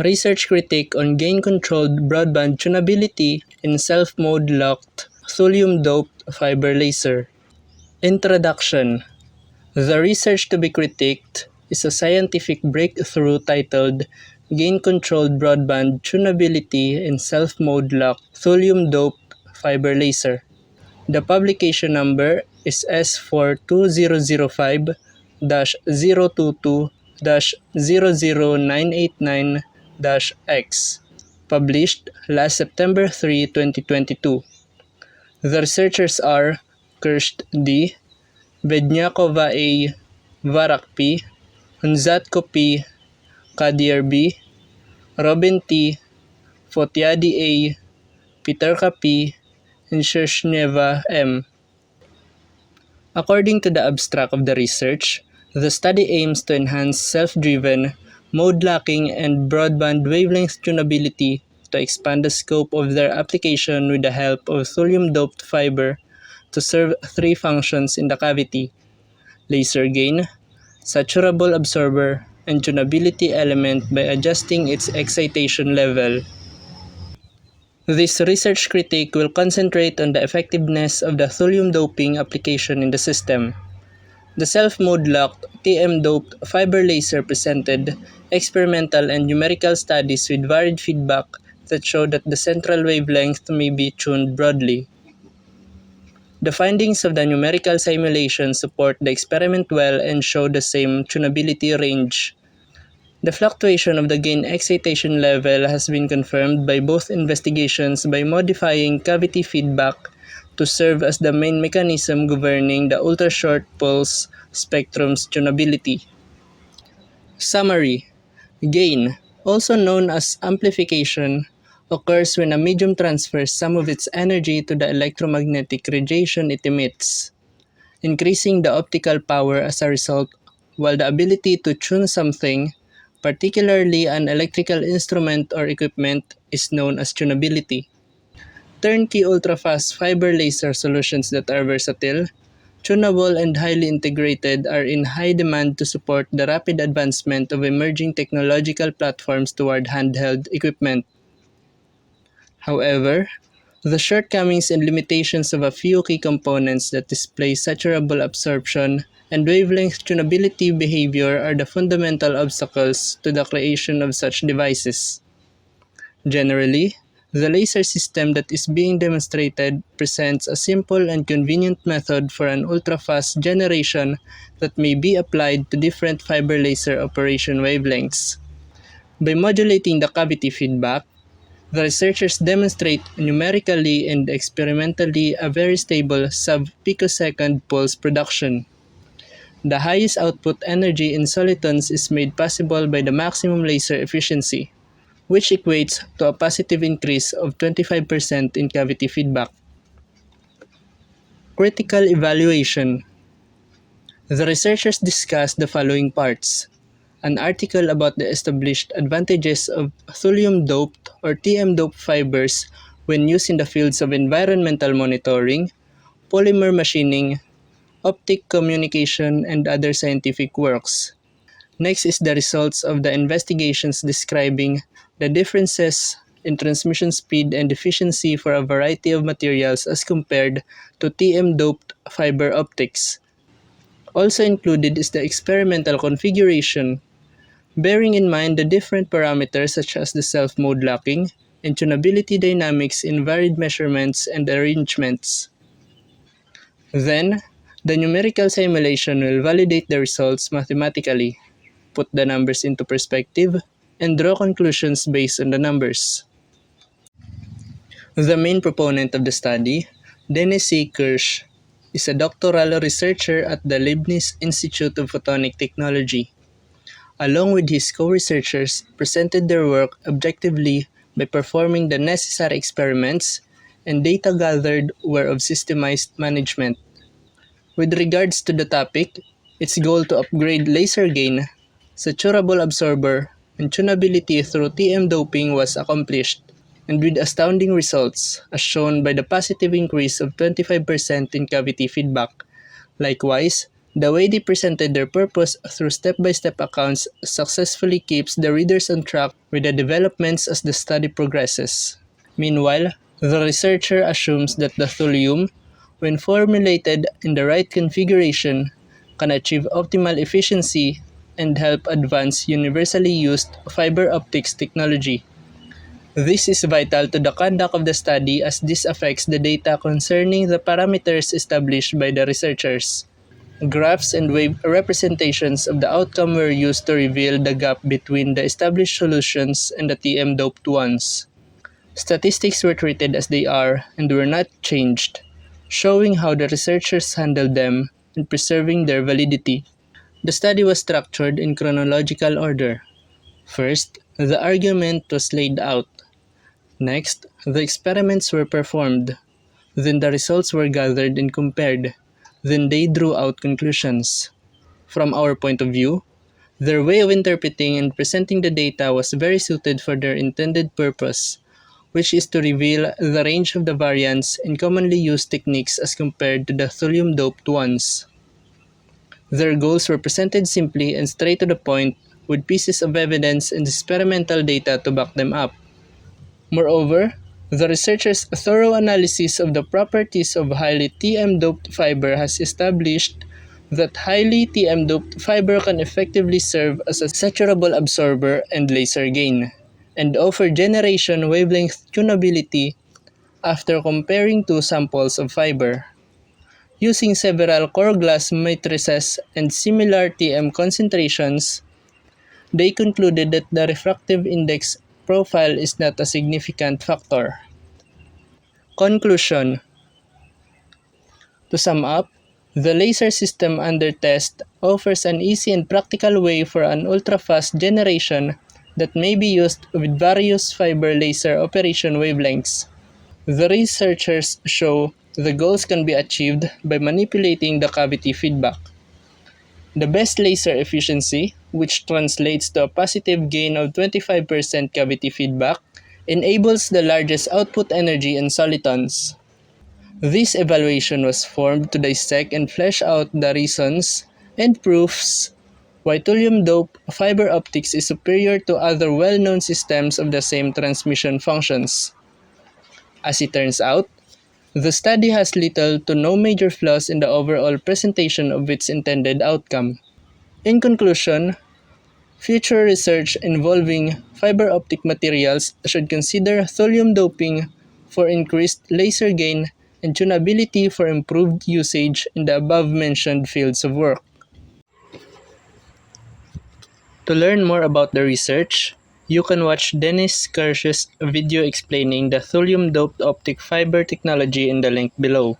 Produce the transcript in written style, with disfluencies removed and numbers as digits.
Research critique on gain-controlled broadband tunability in self-mode locked thulium-doped fiber laser. Introduction. The research to be critiqued is a scientific breakthrough titled Gain-Controlled Broadband Tunability in Self-Mode Locked Thulium-Doped Fiber Laser. The publication number is S4205-022-00989-X, published last September 3, 2022. The researchers are Kirst D., Bednyakova A., Varak P., Hunzatko P., Kadir B., Robin T., Fotiadi A., Peterka P., and Shershneva M. According to the abstract of the research, the study aims to enhance self-driven, mode-locking, and broadband wavelength tunability to expand the scope of their application with the help of thulium-doped fiber to serve three functions in the cavity: laser gain, saturable absorber, and tunability element by adjusting its excitation level. This research critique will concentrate on the effectiveness of the thulium doping application in the system. The self-mode locked TM-doped fiber laser presented experimental and numerical studies with varied feedback that show that the central wavelength may be tuned broadly. The findings of the numerical simulation support the experiment well and show the same tunability range. The fluctuation of the gain excitation level has been confirmed by both investigations by modifying cavity feedback to serve as the main mechanism governing the ultra-short pulse spectrum's tunability. Summary: gain, also known as amplification, occurs when a medium transfers some of its energy to the electromagnetic radiation it emits, increasing the optical power as a result, while the ability to tune something, particularly an electrical instrument or equipment, is known as tunability. Turnkey ultrafast fiber laser solutions that are versatile, tunable, and highly integrated are in high demand to support the rapid advancement of emerging technological platforms toward handheld equipment. However, the shortcomings and limitations of a few key components that display saturable absorption and wavelength tunability behavior are the fundamental obstacles to the creation of such devices. Generally, the laser system that is being demonstrated presents a simple and convenient method for an ultra-fast generation that may be applied to different fiber laser operation wavelengths. By modulating the cavity feedback, the researchers demonstrate numerically and experimentally a very stable sub-picosecond pulse production. The highest output energy in solitons is made possible by the maximum laser efficiency, which equates to a positive increase of 25% in cavity feedback. Critical evaluation. The researchers discussed the following parts: an article about the established advantages of thulium-doped or TM-doped fibers when used in the fields of environmental monitoring, polymer machining, optic communication, and other scientific works. Next is the results of the investigations describing the differences in transmission speed and efficiency for a variety of materials as compared to TM-doped fiber optics. Also included is the experimental configuration, bearing in mind the different parameters such as the self-mode locking and tunability dynamics in varied measurements and arrangements. Then, the numerical simulation will validate the results mathematically, put the numbers into perspective, and draw conclusions based on the numbers. The main proponent of the study, Dennis C. Kirsch, is a doctoral researcher at the Leibniz Institute of Photonic Technology. Along with his co-researchers, presented their work objectively by performing the necessary experiments, and data gathered were of systemized management. With regards to the topic, its goal to upgrade laser gain, saturable absorber, and tunability through TM doping was accomplished, and with astounding results, as shown by the positive increase of 25% in cavity feedback. Likewise, The way they presented their purpose through step-by-step accounts successfully keeps the readers on track with the developments as the study progresses. Meanwhile, the researcher assumes that the thulium, when formulated in the right configuration, can achieve optimal efficiency and help advance universally used fiber optics technology. This is vital to the conduct of the study as this affects the data concerning the parameters established by the researchers. Graphs and wave representations of the outcome were used to reveal the gap between the established solutions and the TM-doped ones. Statistics were treated as they are and were not changed, showing how the researchers handled them and preserving their validity. The study was structured in chronological order. First, the argument was laid out. Next, the experiments were performed. Then the results were gathered and compared. Then they drew out conclusions. From our point of view, their way of interpreting and presenting the data was very suited for their intended purpose, which is to reveal the range of the variants in commonly used techniques as compared to the thulium-doped ones. Their goals were presented simply and straight to the point, with pieces of evidence and experimental data to back them up. Moreover, the researchers' thorough analysis of the properties of highly TM-doped fiber has established that highly TM-doped fiber can effectively serve as a saturable absorber and laser gain, and offer generation wavelength tunability after comparing two samples of fiber. Using several core glass matrices and similar TM concentrations, they concluded that the refractive index profile is not a significant factor. Conclusion: to sum up, the laser system under test offers an easy and practical way for an ultra-fast generation that may be used with various fiber laser operation wavelengths. The researchers show the goals can be achieved by manipulating the cavity feedback. The best laser efficiency, which translates to a positive gain of 25% cavity feedback, enables the largest output energy in solitons. This evaluation was formed to dissect and flesh out the reasons and proofs why thulium-doped fiber optics is superior to other well-known systems of the same transmission functions. As it turns out, the study has little to no major flaws in the overall presentation of its intended outcome. In conclusion, future research involving fiber optic materials should consider thulium doping for increased laser gain and tunability for improved usage in the above-mentioned fields of work. To learn more about the research, you can watch Dennis Kirsch's video explaining the thulium-doped optic fiber technology in the link below.